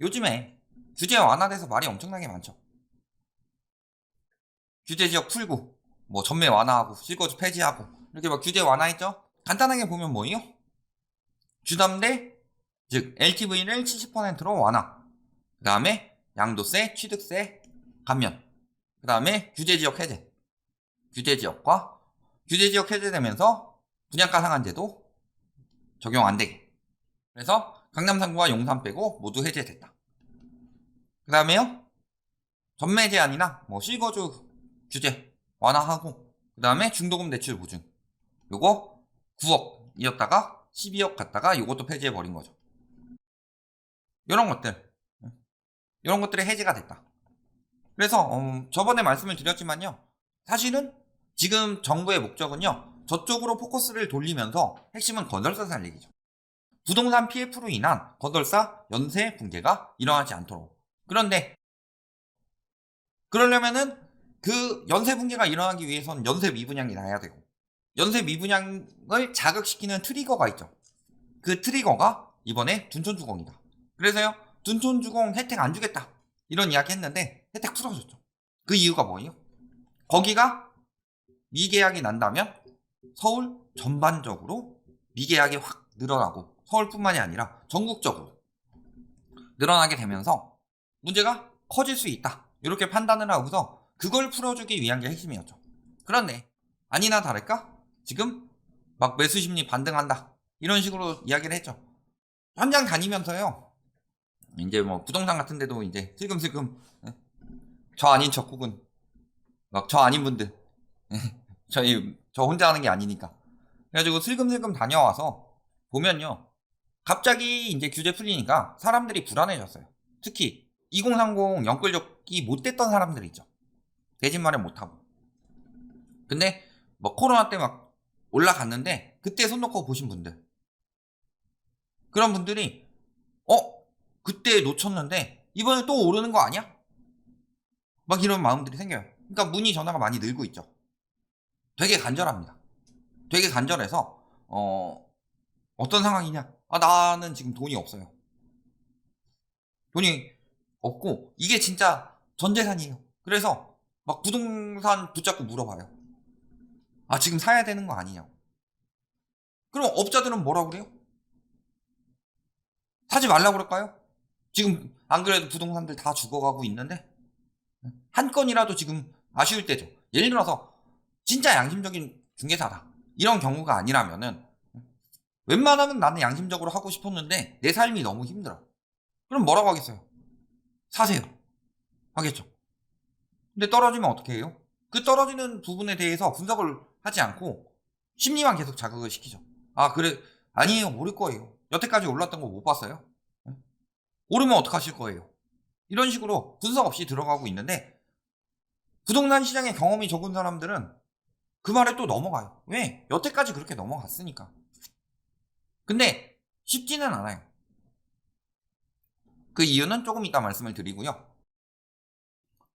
요즘에 규제 완화돼서 말이 엄청나게 많죠. 규제 지역 풀고, 뭐 전매 완화하고, 실거주 폐지하고, 이렇게 막 규제 완화했죠? 간단하게 보면 뭐예요? 주담대, 즉 LTV를 70%로 완화. 그 다음에 양도세, 취득세 감면. 그 다음에 규제지역 해제. 규제지역과 규제지역 해제되면서 분양가 상한제도 적용 안 되게. 그래서 강남 3구와 용산 빼고 모두 해제됐다. 그 다음에요. 전매 제한이나 뭐 실거주 규제 완화하고, 그 다음에 중도금 대출 보증. 요거 9억이었다가 12억 갔다가 요것도 폐지해버린 거죠. 요런 것들. 이런 것들이 해제가 됐다. 그래서 저번에 말씀을 드렸지만요. 사실은 지금 정부의 목적은요. 저쪽으로 포커스를 돌리면서 핵심은 건설사 살리기죠. 부동산 PF로 인한 건설사 연쇄 붕괴가 일어나지 않도록. 그런데 그러려면은 그 연쇄 붕괴가 일어나기 위해서는 연쇄 미분양이 나야 되고, 연쇄 미분양을 자극시키는 트리거가 있죠. 그 트리거가 이번에 둔촌주공이다. 그래서요. 둔촌주공 혜택 안 주겠다. 이런 이야기 했는데 혜택 풀어줬죠. 그 이유가 뭐예요? 거기가 미계약이 난다면 서울 전반적으로 미계약이 확 늘어나고, 서울뿐만이 아니라 전국적으로 늘어나게 되면서 문제가 커질 수 있다. 이렇게 판단을 하고서 그걸 풀어주기 위한 게 핵심이었죠. 그런데 아니나 다를까 지금 막 매수 심리 반등한다. 이런 식으로 이야기를 했죠. 현장 다니면서요. 이제 뭐 부동산 같은 데도 이제 슬금슬금 저 아닌 적국은 막 저 아닌 분들 저 혼자 하는 게 아니니까. 그래가지고 슬금슬금 다녀와서 보면요. 갑자기 이제 규제 풀리니까 사람들이 불안해졌어요. 특히 2030 연끌족이 못 됐던 사람들 있죠. 대진 마련 못하고. 근데 뭐 코로나 때 막 올라갔는데 그때 손 놓고 보신 분들. 그런 분들이 그때 놓쳤는데 이번에 또 오르는 거 아니야? 막 이런 마음들이 생겨요. 그러니까 문의 전화가 많이 늘고 있죠. 되게 간절합니다. 되게 간절해서 어떤 상황이냐? 나는 지금 돈이 없어요. 돈이 없고 이게 진짜 전 재산이에요. 그래서 막 부동산 붙잡고 물어봐요. 지금 사야 되는 거 아니냐고. 그럼 업자들은 뭐라 그래요? 사지 말라고 그럴까요? 지금 안 그래도 부동산들 다 죽어가고 있는데 한 건이라도 지금 아쉬울 때죠. 예를 들어서 진짜 양심적인 중개사다. 이런 경우가 아니라면은 웬만하면 나는 양심적으로 하고 싶었는데 내 삶이 너무 힘들어. 그럼 뭐라고 하겠어요? 사세요. 하겠죠. 근데 떨어지면 어떻게 해요? 그 떨어지는 부분에 대해서 분석을 하지 않고 심리만 계속 자극을 시키죠. 그래. 아니에요. 오를 거예요. 여태까지 올랐던 거 못 봤어요? 오르면 어떡하실 거예요? 이런 식으로 분석 없이 들어가고 있는데 부동산 시장에 경험이 적은 사람들은 그 말에 또 넘어가요. 왜? 여태까지 그렇게 넘어갔으니까. 근데 쉽지는 않아요. 그 이유는 조금 이따 말씀을 드리고요.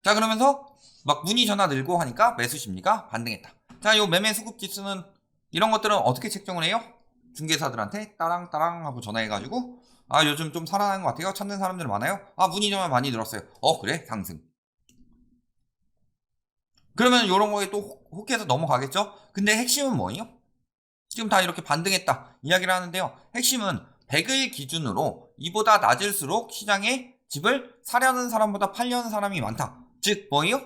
자, 그러면서 막 문의 전화 늘고 하니까 매수 심리가 반등했다. 자, 요 매매 수급 지수는 이런 것들은 어떻게 책정을 해요? 중개사들한테 따랑따랑 하고 전화해가지고 요즘 좀 살아나는 것 같아요. 찾는 사람들 많아요. 문의 전화 많이 늘었어요. 그래 상승. 그러면 이런 거에 또 혹해서 넘어가겠죠? 근데 핵심은 뭐예요? 지금 다 이렇게 반등했다 이야기를 하는데요. 핵심은 100을 기준으로 이보다 낮을수록 시장에 집을 사려는 사람보다 팔려는 사람이 많다. 즉 뭐예요?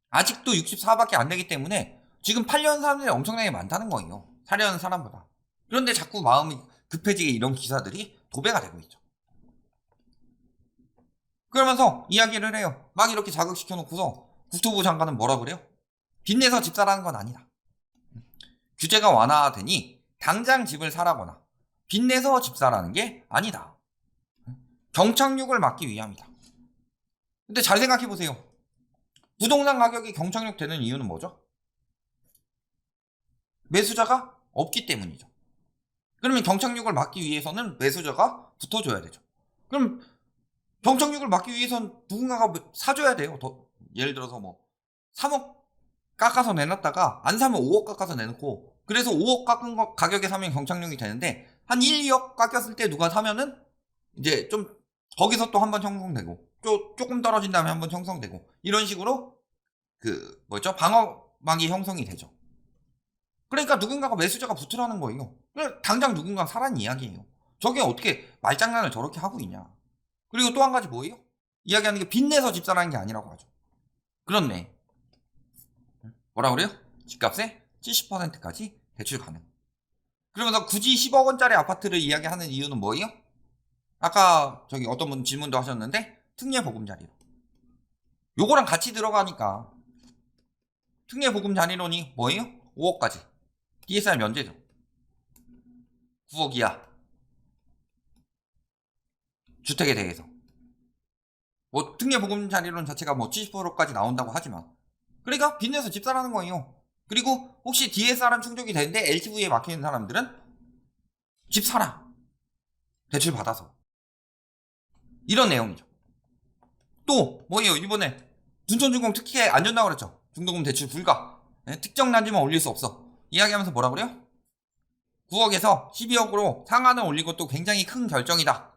아직도 64밖에 안 되기 때문에 지금 팔려는 사람들이 엄청나게 많다는 거예요. 사려는 사람보다. 그런데 자꾸 마음이 급해지게 이런 기사들이 도배가 되고 있죠. 그러면서 이야기를 해요. 막 이렇게 자극시켜 놓고서 국토부 장관은 뭐라 그래요? 빚내서 집 사라는 건 아니다. 규제가 완화되니 당장 집을 사라거나 빚내서 집 사라는 게 아니다. 경착륙을 막기 위함이다. 근데 잘 생각해 보세요. 부동산 가격이 경착륙 되는 이유는 뭐죠? 매수자가 없기 때문이죠. 그러면 경착륙을 막기 위해서는 매수자가 붙어줘야 되죠. 그럼 경착륙을 막기 위해서는 누군가가 사줘야 돼요. 예를 들어서 뭐 3억 깎아서 내놨다가 안 사면 5억 깎아서 내놓고, 그래서 5억 깎은 거 가격에 사면 경착륙이 되는데 한 1, 2억 깎였을 때 누가 사면은 이제 좀 거기서 또 한 번 형성되고 조금 떨어진 다음에 한 번 형성되고 이런 식으로 그 뭐죠? 방어막이 형성이 되죠. 그러니까 누군가가 매수자가 붙으라는 거예요. 당장 누군가 사라는 이야기예요. 저게 어떻게 말장난을 저렇게 하고 있냐. 그리고 또 한 가지 뭐예요? 이야기하는 게 빚내서 집 사라는 게 아니라고 하죠. 그렇네. 뭐라 그래요? 집값의 70%까지 대출 가능. 그러면서 굳이 10억 원짜리 아파트를 이야기하는 이유는 뭐예요? 아까 저기 어떤 분 질문도 하셨는데 특례 보금자리로. 요거랑 같이 들어가니까 특례 보금자리론이 뭐예요? 5억까지. DSR 면제죠. 9억 이하. 주택에 대해서. 뭐 특례 보금자리론 자체가 뭐 70%까지 나온다고 하지만 그러니까 빚내서 집 사라는 거예요. 그리고 혹시 DSR은 충족이 되는데 LTV에 막히는 사람들은 집 사라. 대출 받아서. 이런 내용이죠. 또 뭐예요? 이번에 둔촌준공 특혜 안 준다고 그랬죠. 중도금 대출 불가. 네? 특정 단지만 올릴 수 없어. 이야기하면서 뭐라 그래요? 9억에서 12억으로 상한을 올린 것도 굉장히 큰 결정이다.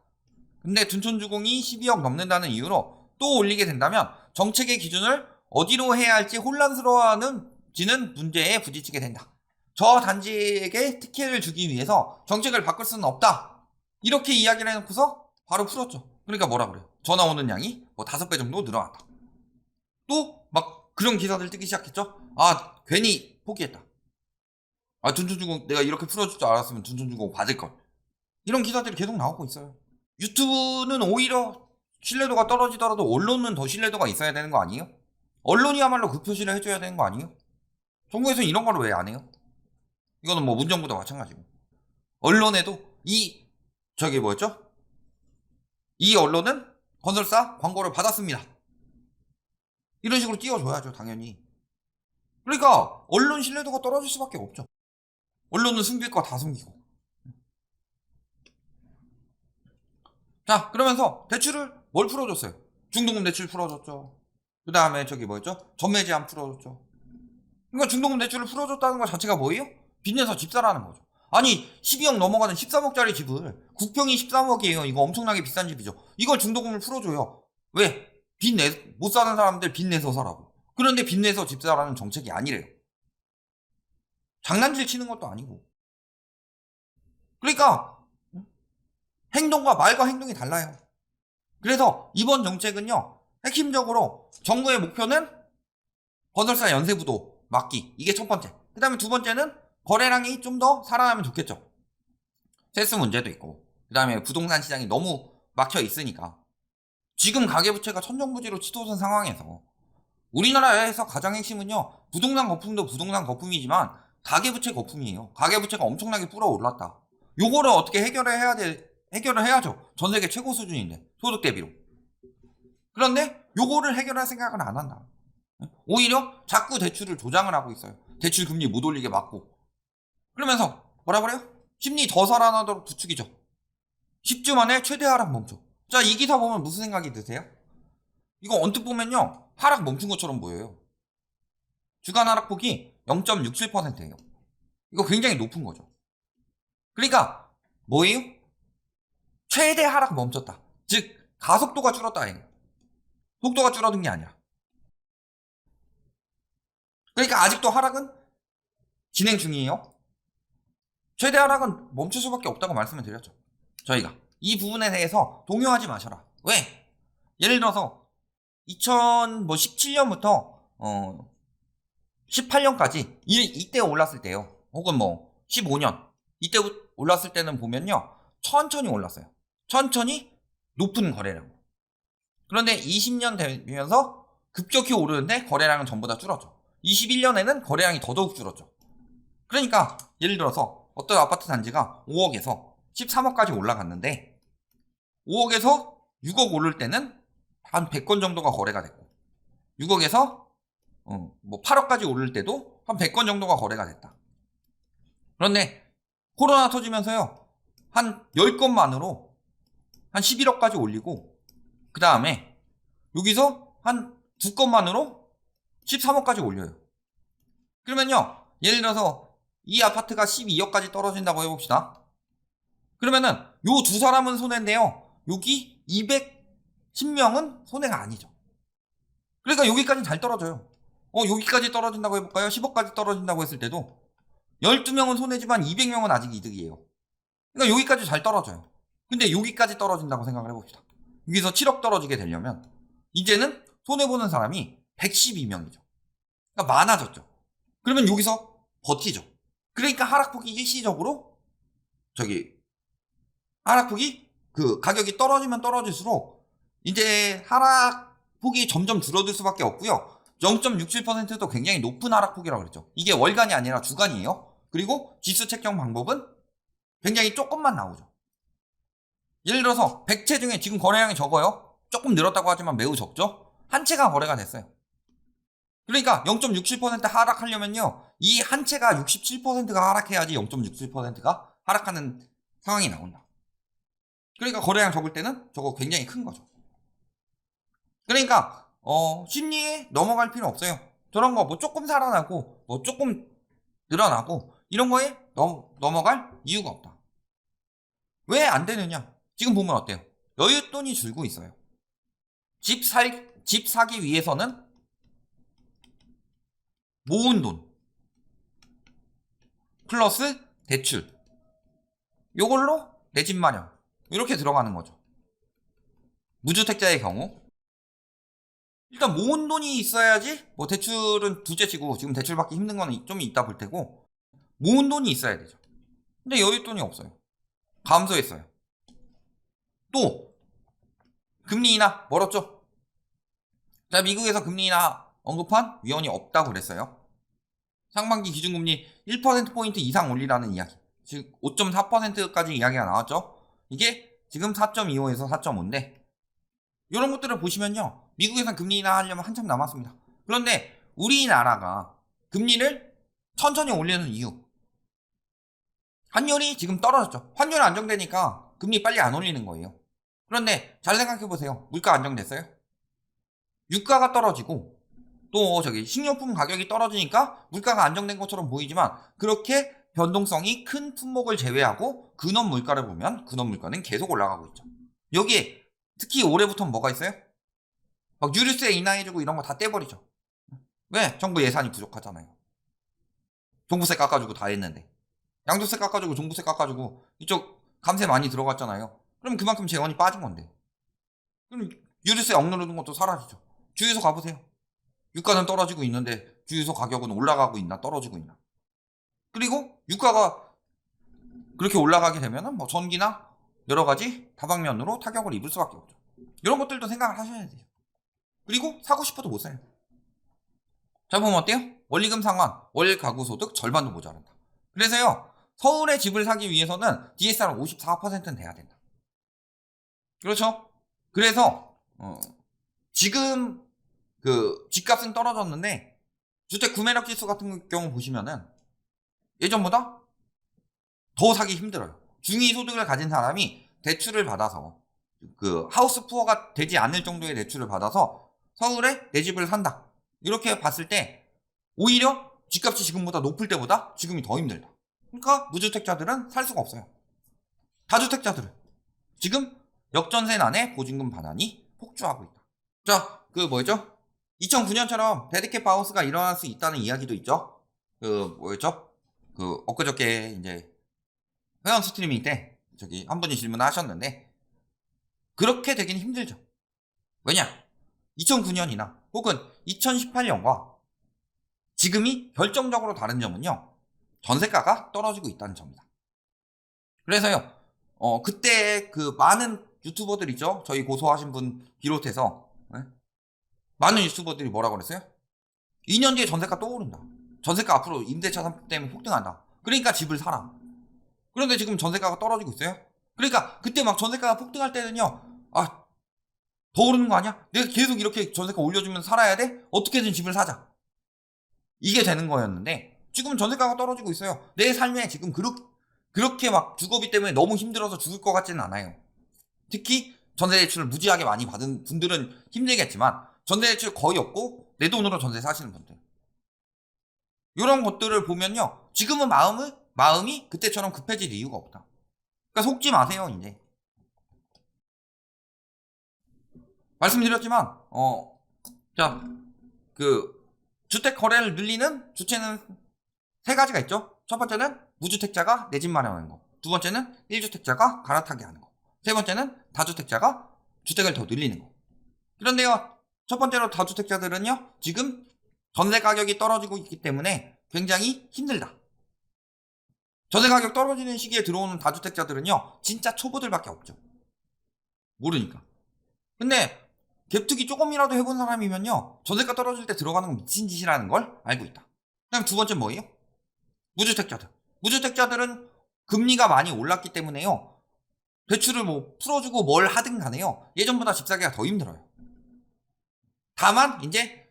근데 둔촌주공이 12억 넘는다는 이유로 또 올리게 된다면 정책의 기준을 어디로 해야 할지 혼란스러워하는지는 문제에 부딪히게 된다. 저 단지에게 특혜를 주기 위해서 정책을 바꿀 수는 없다. 이렇게 이야기를 해놓고서 바로 풀었죠. 그러니까 뭐라 그래요? 전화 오는 양이 뭐 5배 정도 늘어났다. 또 막 그런 기사들 뜨기 시작했죠. 아 괜히 포기했다. 아 둔촌주공 내가 이렇게 풀어줄 줄 알았으면 둔촌주공 받을걸. 이런 기사들이 계속 나오고 있어요. 유튜브는 오히려 신뢰도가 떨어지더라도 언론은 더 신뢰도가 있어야 되는 거 아니에요? 언론이야말로 그 표시를 해줘야 되는 거 아니에요? 정부에서는 이런 걸 왜 안 해요? 이거는 뭐 문정부도 마찬가지고. 언론에도 저기 뭐였죠? 이 언론은 건설사 광고를 받았습니다. 이런 식으로 띄워줘야죠, 당연히. 그러니까 언론 신뢰도가 떨어질 수밖에 없죠. 언론은 숨길 거 다 숨기고. 자, 그러면서 대출을 뭘 풀어줬어요? 중도금 대출 풀어줬죠. 그 다음에 저기 뭐였죠? 전매 제한 풀어줬죠. 그러니까 중도금 대출을 풀어줬다는 것 자체가 뭐예요? 빚내서 집 사라는 거죠. 아니 12억 넘어가는 13억짜리 집을 국평이 13억이에요. 이거 엄청나게 비싼 집이죠. 이걸 중도금을 풀어줘요. 왜? 못 사는 사람들 빚내서 사라고. 그런데 빚내서 집 사라는 정책이 아니래요. 장난질 치는 것도 아니고. 그러니까 행동과 말과 행동이 달라요. 그래서 이번 정책은요. 핵심적으로 정부의 목표는 건설사 연쇄부도 막기. 이게 첫 번째. 그 다음에 두 번째는 거래량이 좀 더 살아나면 좋겠죠. 세수 문제도 있고. 그 다음에 부동산 시장이 너무 막혀 있으니까. 지금 가계부채가 천정부지로 치솟은 상황에서 우리나라에서 가장 핵심은요. 부동산 거품도 부동산 거품이지만 가계부채 거품이에요. 가계부채가 엄청나게 불어올랐다. 요거를 어떻게 해결을 해야죠. 전 세계 최고 수준인데 소득 대비로. 그런데 요거를 해결할 생각은 안 한다. 오히려 자꾸 대출을 조장을 하고 있어요. 대출 금리 못 올리게 막고. 그러면서 뭐라 그래요? 심리 더 살아나도록 부추기죠. 10주 만에 최대 하락 멈춰. 자, 이 기사 보면 무슨 생각이 드세요? 이거 언뜻 보면요. 하락 멈춘 것처럼 보여요. 주간 하락폭이 0.67%예요. 이거 굉장히 높은 거죠. 그러니까 뭐예요? 최대 하락 멈췄다. 즉 가속도가 줄었다. 속도가 줄어든 게 아니라. 그러니까 아직도 하락은 진행 중이에요. 최대 하락은 멈출 수밖에 없다고 말씀을 드렸죠. 저희가 이 부분에 대해서 동요하지 마셔라. 왜? 예를 들어서 2017년부터 18년까지 이때 올랐을 때요. 혹은 뭐 15년 이때 올랐을 때는 보면요. 천천히 올랐어요. 천천히 높은 거래량. 그런데 20년 되면서 급격히 오르는데 거래량은 전부 다 줄었죠. 21년에는 거래량이 더더욱 줄었죠. 그러니까 예를 들어서 어떤 아파트 단지가 5억에서 13억까지 올라갔는데 5억에서 6억 오를 때는 한 100건 정도가 거래가 됐고 6억에서 뭐 8억까지 오를 때도 한 100건 정도가 거래가 됐다. 그런데 코로나 터지면서요. 한 10건만으로 한 11억까지 올리고 그 다음에 여기서 한 2건만으로 13억까지 올려요. 그러면요. 예를 들어서 이 아파트가 12억까지 떨어진다고 해봅시다. 그러면은 요 두 사람은 손해인데요. 여기 210명은 손해가 아니죠. 그러니까 여기까지 잘 떨어져요. 여기까지 떨어진다고 해볼까요? 10억까지 떨어진다고 했을 때도 12명은 손해지만 200명은 아직 이득이에요. 그러니까 여기까지 잘 떨어져요. 근데 여기까지 떨어진다고 생각을 해봅시다. 여기서 7억 떨어지게 되려면 이제는 손해보는 사람이 112명이죠. 그러니까 많아졌죠. 그러면 여기서 버티죠. 그러니까 하락폭이 일시적으로 하락폭이 그 가격이 떨어지면 떨어질수록 이제 하락폭이 점점 줄어들 수밖에 없고요. 0.67%도 굉장히 높은 하락폭이라고 그랬죠. 이게 월간이 아니라 주간이에요. 그리고 지수 책정 방법은 굉장히 조금만 나오죠. 예를 들어서 100채 중에 지금 거래량이 적어요. 조금 늘었다고 하지만 매우 적죠. 한 채가 거래가 됐어요. 그러니까 0.67% 하락하려면요. 이 한 채가 67%가 하락해야지 0.67%가 하락하는 상황이 나온다. 그러니까 거래량 적을 때는 저거 굉장히 큰 거죠. 그러니까 심리에 넘어갈 필요 없어요. 저런 거 뭐 조금 살아나고 뭐 조금 늘어나고 이런 거에 넘어갈 이유가 없다. 왜 안 되느냐? 지금 보면 어때요? 여윳돈이 줄고 있어요. 집 사기 위해서는 모은 돈 플러스 대출 요걸로 내 집 마련 이렇게 들어가는 거죠. 무주택자의 경우 일단 모은 돈이 있어야지 뭐 대출은 둘째치고 지금 대출 받기 힘든 거는 좀 이따 볼 테고 모은 돈이 있어야 되죠. 근데 여윳돈이 없어요. 감소했어요. 또 금리 인하 멀었죠. 자, 미국에서 금리 인하 언급한 위원이 없다고 그랬어요. 상반기 기준금리 1%포인트 이상 올리라는 이야기. 즉 5.4%까지 이야기가 나왔죠. 이게 지금 4.25에서 4.5인데 이런 것들을 보시면요. 미국에서는 금리 인하 하려면 한참 남았습니다. 그런데 우리나라가 금리를 천천히 올리는 이유. 환율이 지금 떨어졌죠. 환율 안정되니까 금리 빨리 안 올리는 거예요. 그런데 잘 생각해보세요. 물가 안정됐어요? 유가가 떨어지고 또 식료품 가격이 떨어지니까 물가가 안정된 것처럼 보이지만 그렇게 변동성이 큰 품목을 제외하고 근원 물가를 보면 근원 물가는 계속 올라가고 있죠. 여기에 특히 올해부터는 뭐가 있어요? 막 유류세 인하해주고 이런 거 다 떼버리죠. 왜? 정부 예산이 부족하잖아요. 종부세 깎아주고 다 했는데 양도세 깎아주고 종부세 깎아주고 이쪽 감세 많이 들어갔잖아요. 그럼 그만큼 재원이 빠진 건데 그럼 유류세 억누르는 것도 사라지죠. 주유소 가보세요. 유가는 떨어지고 있는데 주유소 가격은 올라가고 있나 떨어지고 있나. 그리고 유가가 그렇게 올라가게 되면 뭐 전기나 여러 가지 다방면으로 타격을 입을 수밖에 없죠. 이런 것들도 생각을 하셔야 돼요. 그리고 사고 싶어도 못 사요. 자, 보면 어때요? 원리금 상환, 월 가구 소득 절반도 모자란다. 그래서요, 서울에 집을 사기 위해서는 DSR 54%는 돼야 된다. 그렇죠? 그래서 지금 그 집값은 떨어졌는데 주택 구매력 지수 같은 경우 보시면은 예전보다 더 사기 힘들어요. 중위소득을 가진 사람이 대출을 받아서 그 하우스 푸어가 되지 않을 정도의 대출을 받아서 서울에 내 집을 산다. 이렇게 봤을 때 오히려 집값이 지금보다 높을 때보다 지금이 더 힘들다. 그러니까 무주택자들은 살 수가 없어요. 다주택자들은 지금 역전세 난에 보증금 반환이 폭주하고 있다. 자, 그 뭐였죠? 2009년처럼 데드캣 바운스가 일어날 수 있다는 이야기도 있죠. 그 뭐였죠? 그 엊그저께 이제 회원 스트리밍 때 한 분이 질문을 하셨는데 그렇게 되긴 힘들죠. 왜냐? 2009년이나 혹은 2018년과 지금이 결정적으로 다른 점은요. 전세가가 떨어지고 있다는 점이다. 그래서요. 그때 그 많은 유튜버들 있죠. 저희 고소하신 분 비롯해서 많은 유튜버들이 뭐라고 그랬어요? 2년 뒤에 전세가 또 오른다. 전세가 앞으로 임대차 3 때문에 폭등한다. 그러니까 집을 사라. 그런데 지금 전세가가 떨어지고 있어요. 그러니까 그때 막 전세가가 폭등할 때는요. 더 오르는 거 아니야? 내가 계속 이렇게 전세가 올려주면 살아야 돼? 어떻게든 집을 사자. 이게 되는 거였는데 지금 전세가가 떨어지고 있어요. 내 삶에 지금 그렇게 막 주거비 때문에 너무 힘들어서 죽을 것 같지는 않아요. 특히 전세대출을 무지하게 많이 받은 분들은 힘들겠지만 전세대출 거의 없고 내 돈으로 전세 사시는 분들 이런 것들을 보면요. 지금은 마음이 그때처럼 급해질 이유가 없다. 그러니까 속지 마세요 이제. 말씀드렸지만 자, 그 주택 거래를 늘리는 주체는 세 가지가 있죠. 첫 번째는 무주택자가 내 집 마련하는 거. 두 번째는 1주택자가 갈아타게 하는 거. 세 번째는 다주택자가 주택을 더 늘리는 거. 그런데요, 첫 번째로 다주택자들은요, 지금 전세 가격이 떨어지고 있기 때문에 굉장히 힘들다. 전세 가격 떨어지는 시기에 들어오는 다주택자들은요, 진짜 초보들밖에 없죠. 모르니까. 근데 갭투기 조금이라도 해본 사람이면요, 전세가 떨어질 때 들어가는 건 미친 짓이라는 걸 알고 있다. 그다음 두 번째 뭐예요? 무주택자들. 무주택자들은 금리가 많이 올랐기 때문에요, 대출을 뭐 풀어주고 뭘 하든 간에요, 예전보다 집 사기가 더 힘들어요. 다만 이제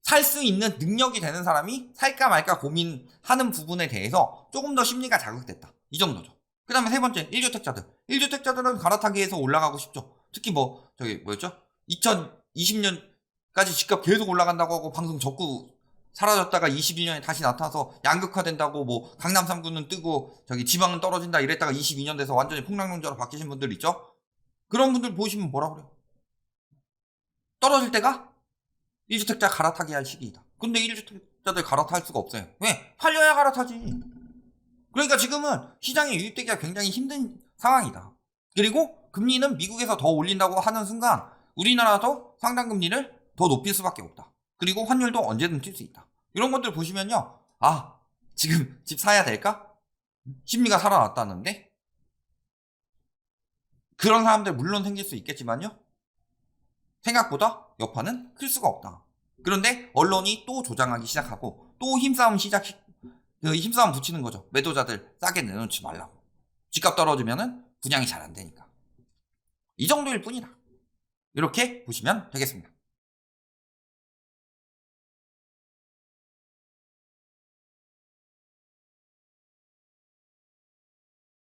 살 수 있는 능력이 되는 사람이 살까 말까 고민하는 부분에 대해서 조금 더 심리가 자극됐다. 이 정도죠. 그 다음에 세 번째, 1주택자들. 1주택자들은 갈아타기에서 올라가고 싶죠. 특히 뭐, 저기, 뭐였죠? 2020년까지 집값 계속 올라간다고 하고 방송 접고 사라졌다가 21년에 다시 나타나서 양극화된다고, 뭐, 강남 3구는 뜨고, 저기 지방은 떨어진다 이랬다가 22년 돼서 완전히 폭락론자로 바뀌신 분들 있죠? 그런 분들 보시면 뭐라 그래요? 떨어질 때가 1주택자 갈아타기 할 시기이다. 근데 1주택자들 갈아탈 수가 없어요. 왜? 팔려야 갈아타지. 그러니까 지금은 시장에 유입되기가 굉장히 힘든 상황이다. 그리고 금리는 미국에서 더 올린다고 하는 순간 우리나라도 상당금리를 더 높일 수밖에 없다. 그리고 환율도 언제든 뛸 수 있다. 이런 것들 보시면요, 아, 지금 집 사야 될까? 심리가 살아났다는데? 그런 사람들 물론 생길 수 있겠지만요, 생각보다 여파는 클 수가 없다. 그런데 언론이 또 조장하기 시작하고 또 힘싸움 힘싸움 붙이는 거죠. 매도자들 싸게 내놓지 말라고. 집값 떨어지면은 분양이 잘 안 되니까. 이 정도일 뿐이다. 이렇게 보시면 되겠습니다.